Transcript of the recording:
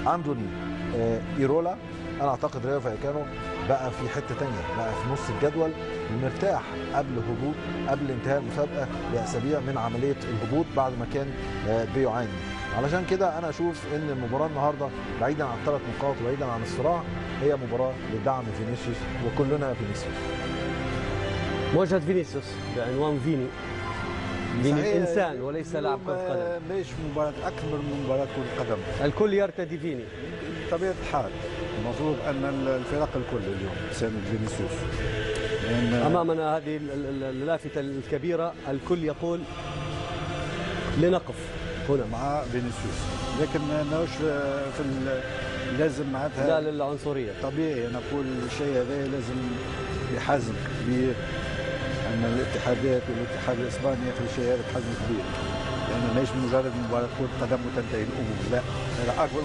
اندوني ايرولا. انا اعتقد ريو فايكانو بقى في حته ثانيه، بقى في نص الجدول ومرتاح قبل انتهاء المسابقه باسابيع من عمليه الهبوط بعد ما كان بيعاني. علشان كده انا اشوف ان المباراه النهارده بعيدا عن 3 نقاط وبعيدا عن الصراع هي مباراه لدعم فينيسيوس وكلنا فينيسيوس. مواجهه فينيسيوس بعنوان فيني انسان وليس لاعب كره قدم. مش مباراه اكبر من مباراه كره قدم. الكل يرتدي فيني بطبيعه الحال. المفروض ان الفرق الكل اليوم تساند فينيسيوس. امامنا هذه اللافته الكبيره، الكل يقول لنقف هنا مع فينيسيوس، لكن ماهوش لازم معناتها لا للعنصريه. طبيعي نقول الشيء هذا لازم بحزم كبير ان الاتحادات والاتحاد الاسباني ياخذ شيء هذا بحزم كبير، لان ماهيش مجرد مباراه كره قدم وتنتهي الامور، لا هذا اكبر